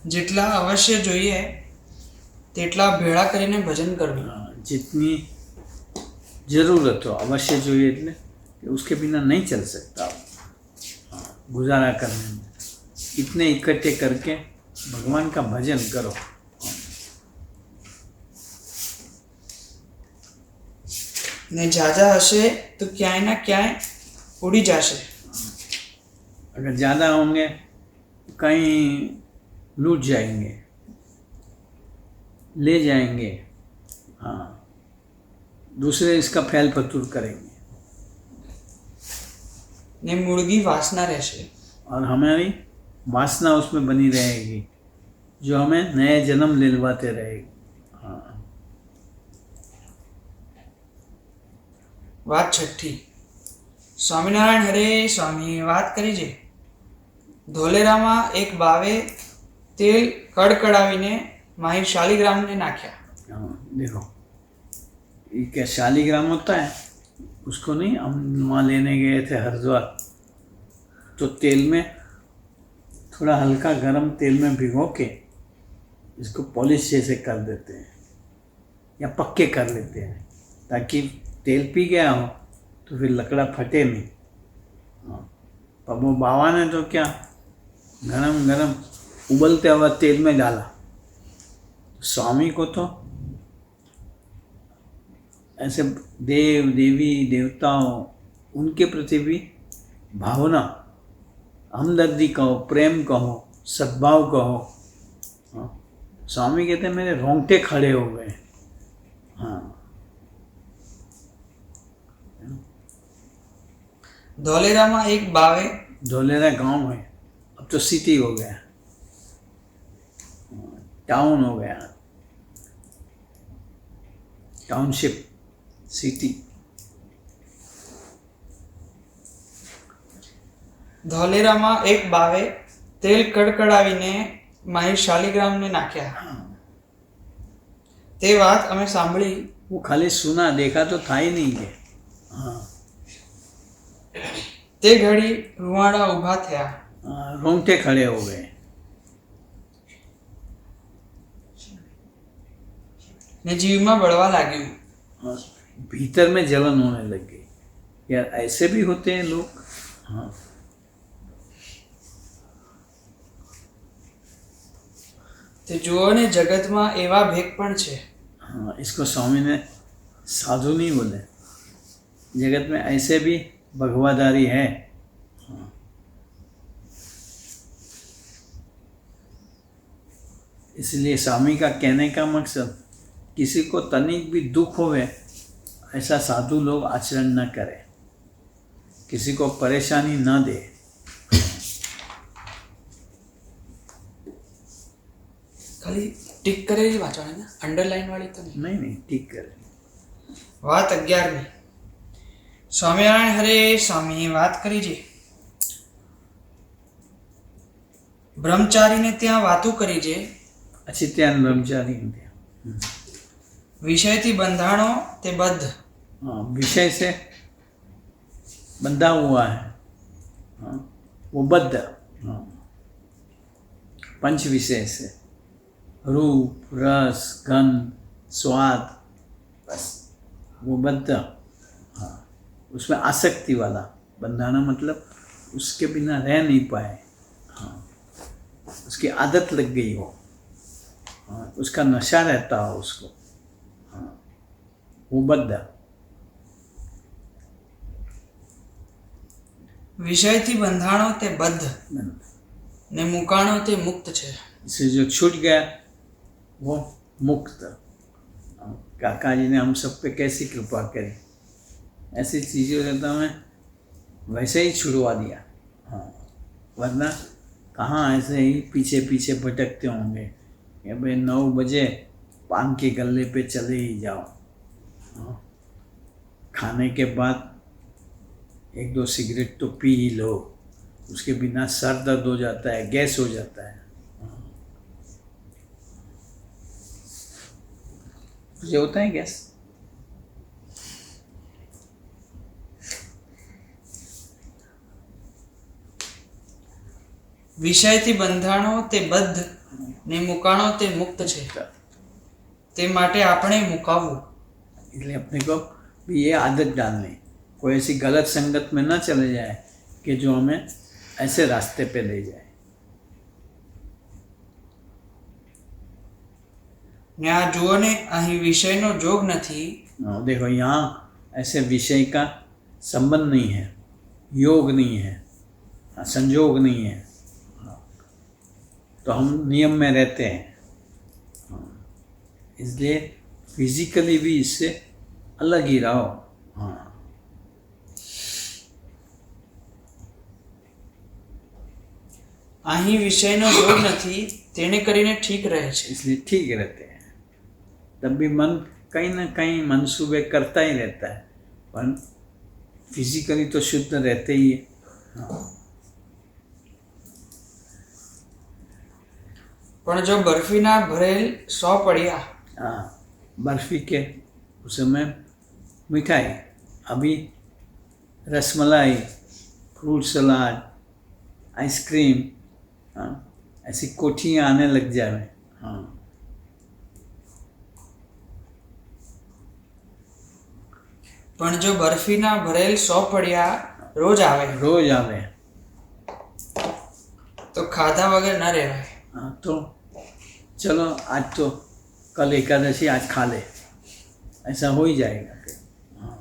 જેટલા અવશ્ય જોઈએ તેટલા ભેળા કરીને ભજન કરવું। जितनी जरूरत हो अवश्य चाहिए, એટલે कि उसके बिना नहीं चल सकता। हाँ, गुजारा करने में इतने इकट्ठे करके भगवान का भजन करो। ને ઝાઝા હશે તો ક્યાંય ના ક્યાંય ઉડી જાશે। अगर ज़्यादा होंगे कहीं लूट जाएंगे, ले जाएंगे। हाँ, दूसरे इसका फैल फतूर करेंगे ને મૂળગી વાસના રહેશે। और हमारी वासना उसमें बनी रहेगी, जो हमें नए जन्म दिलवाते रहेगी। हाँ, વાત 6। સ્વામિનારાયણ હરે સ્વામીએ વાત કરી છે, ધોલેરામાં એક બાવે તેલ કડકડાવીને માહિર શાલિગ્રામને નાખ્યા। हाँ, देखो ये क्या शालिग्राम होता है, उसको नहीं, हम वहाँ लेने गए थे हरिद्वार, तो तेल में थोड़ा हल्का गरम तेल में भिगो के इसको पॉलिश जैसे कर देते हैं या पक्के कर लेते हैं, ताकि तेल पी गया हो तो फिर लकड़ा फटे नहीं। हाँ, पर वो बाबा ने तो क्या गरम गरम उबलते हुआ तेल में डाला। स्वामी को तो ऐसे देव देवी देवताओं उनके प्रति भी भावना, हमदर्दी कहो, प्रेम कहो, सद्भाव कहो। हाँ, स्वामी कहते हैं मेरे रोंगटे खड़े हो गए। हाँ, धोलेराમાં एक बावे धोलेरा गांव है, अब तो सिटी हो गया, टाउन हो गया, टाउनशिप, सिटी। ધોલેરામાં એક બાવે તેલ કડકડાવીને માહી શાલિગ્રામને નાખ્યા। તે વાત અમે સાંભળી। वो खाली सुना, देखा तो था ही नहीं के। हाँ, તે ઘડી રૂવાડા ઊભા થયા। रोंगटे खड़े हो गए। ને જીવમાં બળવા लाग्યું। हाँ, भीतर में जलन होने लग गई, यार ऐसे भी होते हैं लोग। हाँ, તે જુઓ ને જગતમાં એવા ભેગ પણ છે। हाँ, इसको स्वामी ने साधु नहीं बोले, जगत में ऐसे भी भगवादारी है। हाँ, इसलिए स्वामी का कहने का मकसद किसी को तनिक भी दुख होवे ऐसा साधु लोग आचरण न करें, किसी को परेशानी न दे। ખાલી ટીક કરેલી વાંચવાની ને અંડરલાઈન વાળી તો નહીં। नहीं नहीं, ठीक करे। વાત 11મી। સ્વામિનારાયણ હરે સ્વામીએ વાત કરી છે। બ્રહ્મચારીને ત્યાં વાતો કરી છે। अच्छी त्यान ब्रह्मचारी हैं। વિષયથી બંધાણો તે બદ્ધ। हाँ, विषय से बंधा हुआ है। हाँ, वो बद्ध। हाँ, पंच विषय से, रूप, रस, गंध, स्वाद, बस वो बद्ध। हाँ, उसमें आसक्ति वाला बंधाना, मतलब उसके बिना रह नहीं पाए। हाँ, उसकी आदत लग गई हो। हाँ, उसका नशा रहता हो उसको। हाँ, वो बद्ध। વિષયથી બંધાણો તે બદ્ધ ને મુકાણો તે મુક્ત છે। इससे जो छूट गया वो मुक्त। काका जी ने हम सब पे कैसी कृपा करी, ऐसी चीज़ों से तो हमें वैसे ही छुड़वा दिया। हाँ, वरना कहाँ ऐसे ही पीछे पीछे भटकते होंगे कि भाई 9 बजे पान के गल्ले पे चले ही जाओ। हाँ, खाने के बाद 1-2 सिगरेट तो पी ही लो, उसके बिना सर दर्द हो जाता है, गैस हो जाता है। तुझे होता है गैस? વિષયથી બંધાણો તે બદ્ધ ને મુકાણો તે મુક્ત છે। તે માટે આપણે મુકાવવું। इसलिए अपने को भी ये आदत डालनी, कोई ऐसी गलत संगत में ना चले जाए कि जो हमें ऐसे रास्ते पे ले जाए। ને આ જુઓ ને અહીં વિષયનો જોગ નથી। देखो यहाँ ऐसे विषय का संबंध नहीं है, योग नहीं है, संजोग नहीं है। तो हम नियम में रहते हैं, इसलिए फिजिकली भी इससे अलग ही रहो। हाँ, અહીં વિષયનો જોગ નથી તેને કરીને ठीक રહે છે। इसलिए ठीक रहते हैं। तब भी मन कहीं ना कहीं मनसूबे करता ही रहता है, पर फिजिकली तो शुद्ध रहते ही है। हाँ, પણ જો બરફીના ભરેલ 100 પડિયા हाँ, बर्फी के उस समय मिठाई, अभी रसमलाई, फ्रूट सलाद, आइसक्रीम, हाँ, ऐसी कोठियाँ आने लग जाए। हाँ, પણ જો બરફીના ભરેલ 100 પડિયા રોજ આવે रोज आवे। તો ખાધા વગર ન રહેવાય। हाँ, तो चलो आज तो कल एकादशी, आज खा ले। ऐसा हो ही जाएगा फिर। हाँ,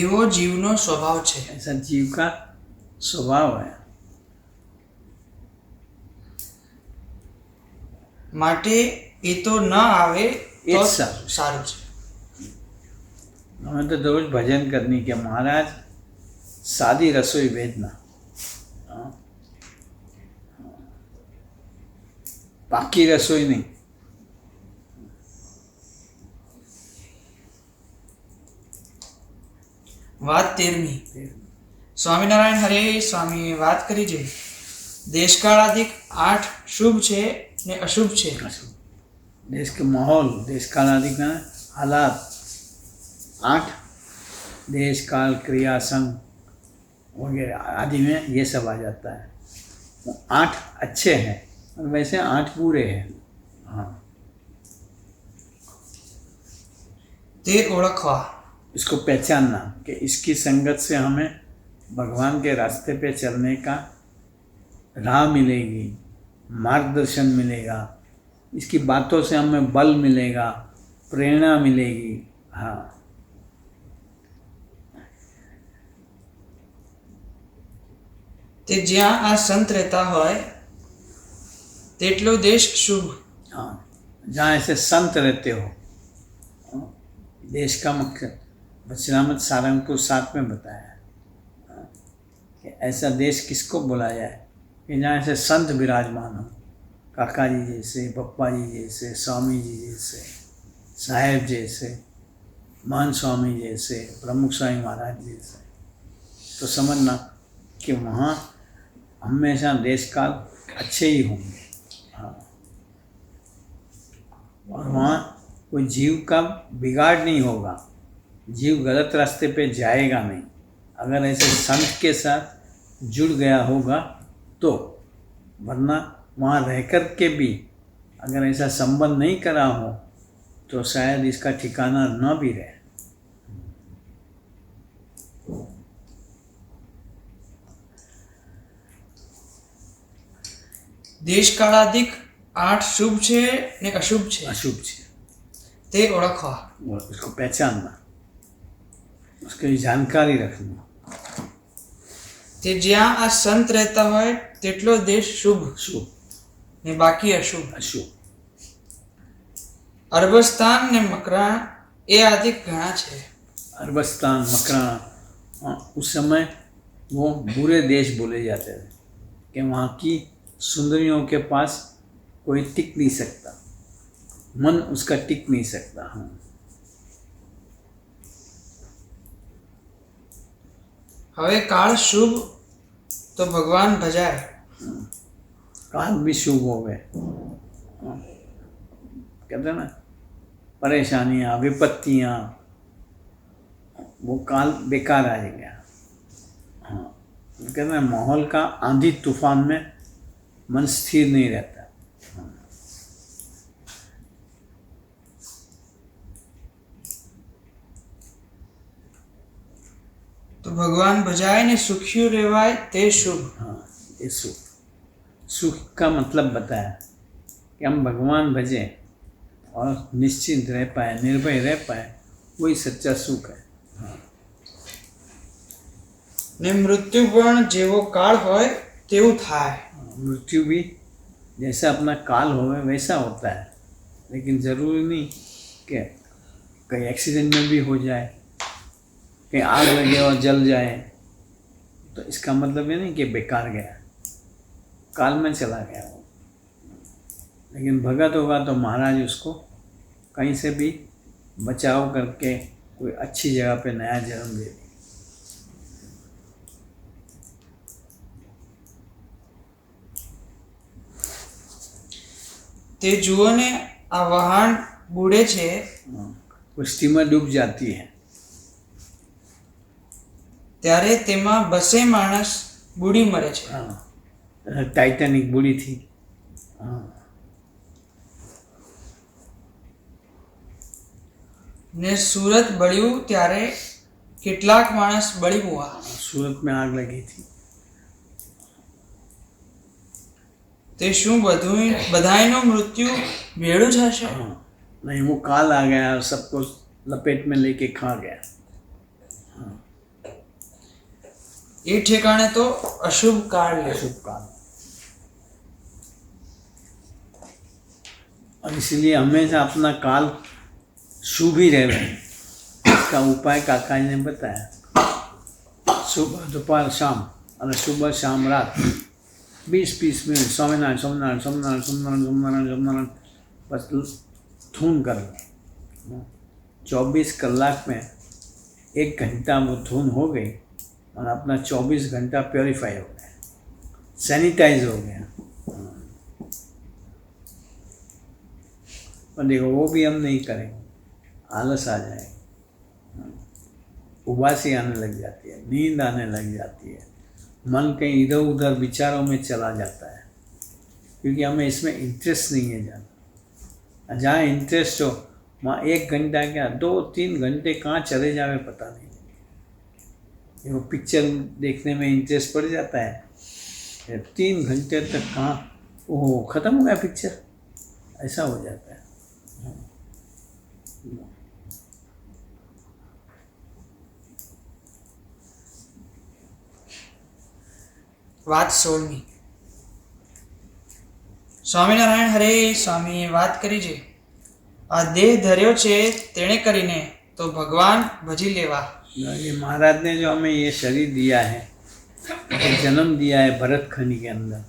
એવો જીવનો સ્વભાવ છે। ऐसा जीव का स्वभाव है। માટે એ તો ન આવે એ તો જ સારું। સારું છે। हमें तो रोज भजन करनी के महाराज सादी रसोई भेजना, हाँ, पाकी रसोई नहीं। વાત 13મી। સ્વામિનારાયણ હરે સ્વામીએ વાત કરી છે દેશકાળાધિક 8 શુભ છે ને અશુભ છે। देश के माहौल, देश काल आदि का हालात, 8 देश काल क्रिया संघ वगैरह आदि में ये सब आ जाता है। वो 8 अच्छे हैं और वैसे 8 बुरे हैं। हाँ, તે ઓળખવા। इसको पहचानना कि इसकी संगत से हमें भगवान के रास्ते पे चलने का राह मिलेगी, मार्गदर्शन मिलेगा, इसकी बातों से हमें बल मिलेगा, प्रेरणा मिलेगी। हाँ, તે જ્યાં આ સંત રહેતા હોય તેટલો દેશ શુભ। हाँ, जहाँ ऐसे संत रहते हो, हाँ, देश का मुख्य वचनामृत सारंगपुर 7 में बताया, हाँ, कि ऐसा देश किसको बोला जाए कि जहाँ ऐसे संत विराजमान हो, काका जी जैसे, पप्पा जी जैसे, स्वामी जी जैसे, साहेब जैसे, मान स्वामी जैसे, प्रमुख स्वामी महाराज जैसे, तो समझना कि वहाँ हमेशा देश काल अच्छे ही होंगे। हाँ, और वहाँ कोई जीव का बिगाड़ नहीं होगा, जीव गलत रास्ते पे जाएगा नहीं। अगर ऐसे संत के साथ जुड़ गया होगा तो, वरना वहाँ रह कर के भी अगर ऐसा संबंध नहीं करा हो तो शायद इसका ठिकाना न भी रहे। દેશકાળાધિક 8 શુભ છે ને અશુભ છે। अशुभ है, તે ઓળખવા। उसको पहचानना, उसकी जानकारी रखना। તે જ્યાં આ સંત રહેતા હોય તેટલો દેશ શુભ शुभ ને બાકી અશુભ। अशुभ, અરબસ્તાન ને મકરાણ એ આદિક ઘણા છે। अरबस्तान मकराना, हाँ, उस समय वो बुरे देश बोले जाते थे कि वहाँ की सुंदरियों के पास कोई टिक नहीं सकता, मन उसका टिक नहीं सकता। हाँ, હવે કાળ શુભ તો ભગવાન ભજાય। काल भी शुभ हो गए। हाँ, कहते हैं ना, परेशानियाँ विपत्तियाँ, वो काल बेकार आ गया। हाँ, कहते हैं माहौल का आंधी तूफान में मन स्थिर नहीं रहता। हाँ, તો ભગવાન ભજાય ને સુખિયું રહેવાય તે શુભ। हाँ, ये सुख, सुख का मतलब बताया कि हम भगवान भजें और निश्चिंत रह पाए, निर्भय रह पाए, वही सच्चा सुख है। ને મૃત્યુ પણ જેવો કાળ હોય તેવું થાય। मृत्यु भी जैसा अपना काल हो वैसा होता है, लेकिन ज़रूरी नहीं कि कहीं एक्सीडेंट में भी हो जाए, कहीं आग लगे और जल जाए, तो इसका मतलब ये नहीं कि बेकार गया, काल में चला गया वो। लेकिन भगत होगा तो महाराज उसको कहीं से भी बचाव करके कोई अच्छी जगह पे नया जन्म दे दे। તે જુઓ ને આ વહાણ બુડે છે वो स्टीमर डूब जाती है, ત્યારે તેમાં બસે માણસ બુડી મરે છે। हाँ, टाइटैनिक बुरी थी। हाँ, ને સુરત બળ્યું ત્યારે કેટલાક માણસ બળી ગયા। सूरत में आग लगी थी। તે શું બધાયનું મૃત્યુ ભેળું જ હશે? हाँ, नहीं वो काल आ गया और सबको लपेट में लेके खा गया। એ ઠેકાણે તો અશુભ કાળ લે। शुभ काल। और इसलिए हमेशा अपना काल शुभ ही रहे। इसका उपाय काका जी ने बताया, सुबह दोपहर शाम और सुबह शाम रात 20-20 मिनट स्वामीनारायण स्वामीनारायण स्वामीनारायण स्वामीनारायण स्वामीनारायण स्वामीनारायण बस धुन कर लो। 24 कलाक में 1 घंटा वो धुन हो गई और अपना 24 घंटा प्योरीफाई हो गया, सैनिटाइज हो गया। और देखो वो भी हम नहीं करेंगे, आलस आ जाएगा, उबासी आने लग जाती है, नींद आने लग जाती है, मन कहीं इधर उधर विचारों में चला जाता है, क्योंकि हमें इसमें इंटरेस्ट नहीं है ज़्यादा। जहाँ इंटरेस्ट हो वहाँ 1 घंटा क्या 2-3 घंटे कहाँ चले जावे पता नहीं। वो पिक्चर देखने में इंटरेस्ट पड़ जाता है, 3 घंटे तक कहाँ ओह ख़त्म हो गया पिक्चर, ऐसा हो जाता है। વાત 16મી। સ્વામિનારાયણ હરે સ્વામીએ વાત કરી છે, આ દેહ ધર્યો છે તેણે કરીને તો ભગવાન ભજી લેવા। ये महाराज ने जो हमें ये शरीर दिया है, ये जन्म दिया है भरत खंड के अंदर,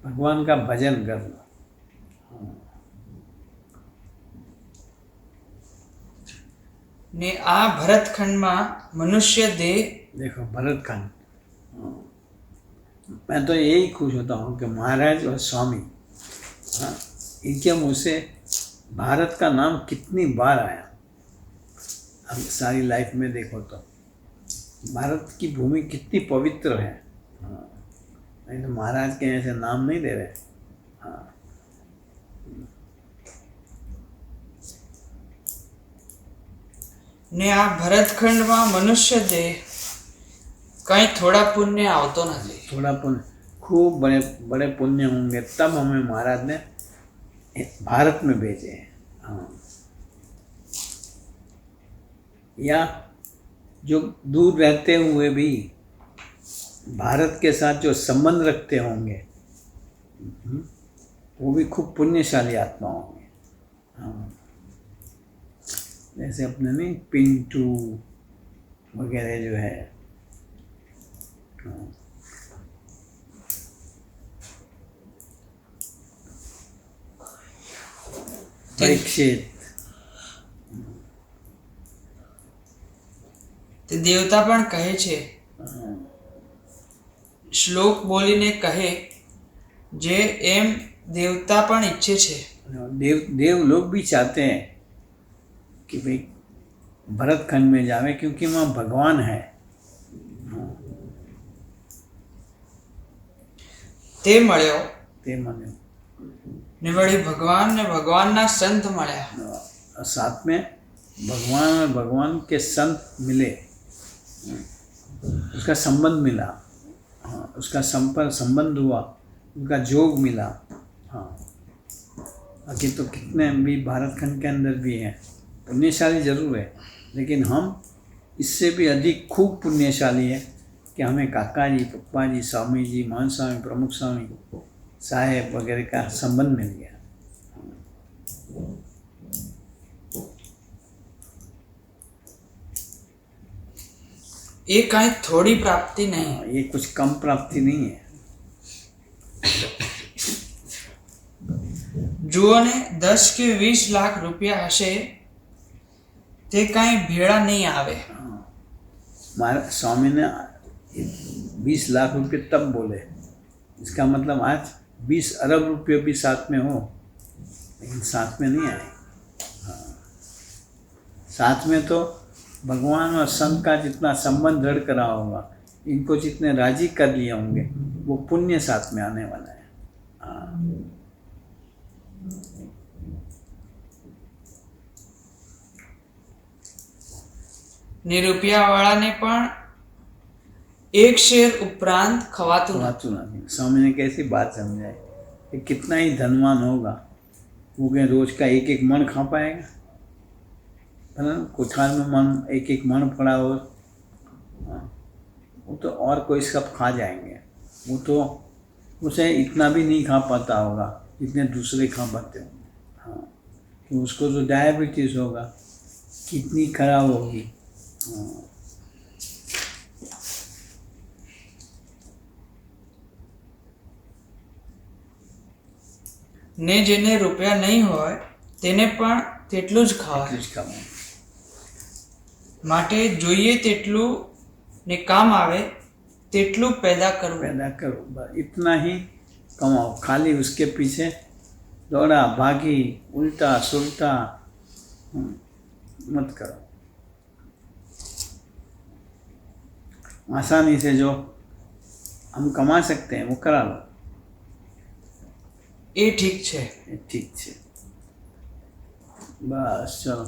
भगवान का भजन करना। ને આ ભરતખંડમાં મનુષ્ય દેહ देखो भरत खंड, मैं तो यही खुश होता हूँ कि महाराज और स्वामी, हाँ, इनके मुँह से भारत का नाम कितनी बार आया। अब सारी लाइफ में देखो तो भारत की भूमि कितनी पवित्र है। हाँ, नहीं तो महाराज के ऐसे नाम नहीं दे रहे। हाँ, ને આ ભરતખંડમાં મનુષ્ય દેહ કંઈ થોડા પુણ્ય આવતો નથી। थोड़ा पुण्य, खूब बड़े बड़े पुण्य होंगे तब हमें महाराज ने भारत में भेजे हैं। हाँ, या जो दूर रहते हुए भी भारत के साथ जो संबंध रखते होंगे वो भी खूब पुण्यशाली आत्मा होंगे। हाँ, जैसे अपने नहीं पिंटू वगैरह जो है, हाँ, परीक्षित, તે દેવતા પણ કહે છે, શ્લોક બોલીને કહે જે એમ દેવતા પણ ઈચ્છે છે। देव लोग भी चाहते हैं कि भाई भरत खंड में जावे, क्योंकि वहाँ भगवान है। તે મળ્યો ते माने ને વળી ભગવાન ને ભગવાનના સંત મળ્યા। और साथ में भगवान और भगवान के संत मिले, उसका संबंध मिला। हाँ, उसका संबंध हुआ, उनका जोग मिला। हाँ, बाकी तो कितने भी भारत खंड के अंदर भी हैं, पुण्यशाली जरूर है, लेकिन हम इससे भी अधिक खूब पुण्यशाली है कि हमें काका जी, पप्पा जी, स्वामी जी, महान स्वामी, प्रमुख स्वामी साहेब वगैरह का संबंध मिल गया। એ કાંઈ થોડી પ્રાપ્તિ નહીં। हाँ, ये कुछ कम प्राप्ति नहीं है। જુઓ ને 10 કે 20 લાખ રૂપિયા હશે તે કાંઈ ભેળા નહીં આવે। हमारे स्वामी ने 20 लाख रुपए तब बोले, इसका मतलब आज 20 अरब रुपये भी साथ में हो, लेकिन साथ में नहीं आए। हाँ, साथ में तो भगवान और संत का जितना संबंध दृढ़ करा होगा, इनको जितने राजी कर लिए होंगे, वो पुण्य साथ में आने वाला है। हाँ, ને રૂપિયાવાળાને પણ એક શેર ઉપરાંત ખવાતું નથી। बात सुना दी। स्वामी ने कैसी बात समझाई, कि कितना ही धनवान होगा वो क्या रोज का एक एक मन खा पाएगा? है ना, कोठार में मन एक एक मन पड़ा हो, हाँ, वो तो और कोई सब खा जाएंगे। वो तो उसे इतना भी नहीं खा पाता होगा जितने दूसरे खा पाते होंगे। हाँ, कि उसको तो डायबिटीज़ होगा, किडनी खराब होगी। हाँ, ને જેને રૂપિયા નહીં હોય તેને પણ તેટલું જ ખાવાય. એટલું જ ખાવાનું. માટે જોઈએ તેટલું ને કામ આવે તેટલું पैदा કરવું. पैदा करो, बस इतना ही कमाओ, खाली उसके पीछे दौड़ा भागी उल्टा सुल्टा मत करो। आसानी से जो हम कमा सकते हैं वो करा लो, એ ઠીક છે. ठीक है। बस चलो।